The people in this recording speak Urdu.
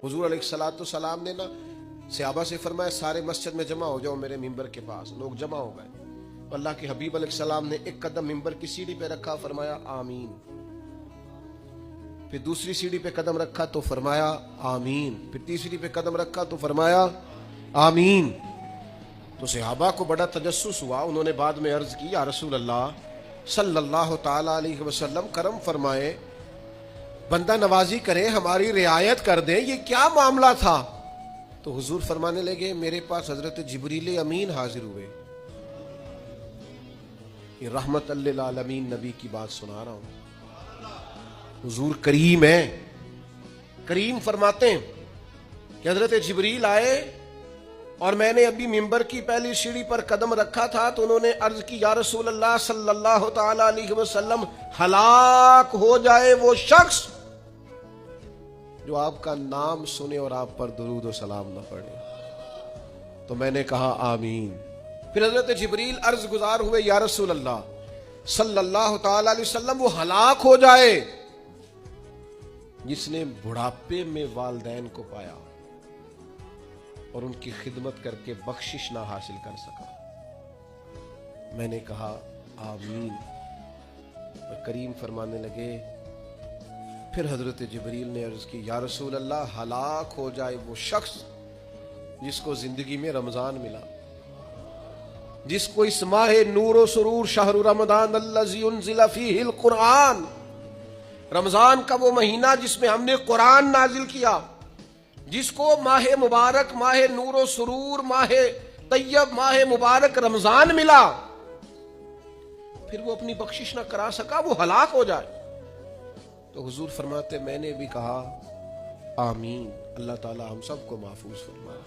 حضور علیہ الصلوۃ والسلام نے نا صحابہ سے فرمایا سارے مسجد میں جمع ہو جاؤ میرے ممبر کے پاس. لوگ جمع ہو گئے. اللہ کے حبیب علیہ السلام نے ایک قدم ممبر کی سیڑھی پہ رکھا, فرمایا آمین. پھر دوسری سیڑھی پہ قدم رکھا تو فرمایا آمین. پھر تیسری پہ قدم رکھا تو فرمایا آمین. تو صحابہ کو بڑا تجسس ہوا. انہوں نے بعد میں عرض کی یا رسول اللہ صلی اللہ تعالی علیہ وسلم کرم فرمائے, بندہ نوازی کرے, ہماری رعایت کر دیں, یہ کیا معاملہ تھا؟ تو حضور فرمانے لگے میرے پاس حضرت جبریل امین حاضر ہوئے. یہ رحمت للعالمین نبی کی بات سنا رہا ہوں. حضور کریم ہے. کریم فرماتے ہیں کہ حضرت جبریل آئے اور میں نے ابھی ممبر کی پہلی سیڑھی پر قدم رکھا تھا تو انہوں نے عرض کی یا رسول اللہ صلی اللہ تعالی علیہ وسلم ہلاک ہو جائے وہ شخص جو آپ کا نام سنے اور آپ پر درود و سلام نہ پڑھے. تو میں نے کہا آمین. پھر حضرت جبریل عرض گزار ہوئے یا رسول اللہ صلی اللہ تعالی علیہ وسلم وہ ہلاک ہو جائے جس نے بڑھاپے میں والدین کو پایا اور ان کی خدمت کر کے بخشش نہ حاصل کر سکا. میں نے کہا آمین. اور کریم فرمانے لگے پھر حضرت جبریل نے عرض کی یا رسول اللہ ہلاک ہو جائے وہ شخص جس کو زندگی میں رمضان ملا, جس کو اس ماہ نور و سرور شہر رمضان الذی انزل فیہ القرآن, رمضان کا وہ مہینہ جس میں ہم نے قرآن نازل کیا, جس کو ماہ مبارک, ماہ نور و سرور, ماہ طیب, ماہ مبارک رمضان ملا, پھر وہ اپنی بخشش نہ کرا سکا, وہ ہلاک ہو جائے. تو حضور فرماتے میں نے بھی کہا آمین. اللہ تعالی ہم سب کو محفوظ فرمائے.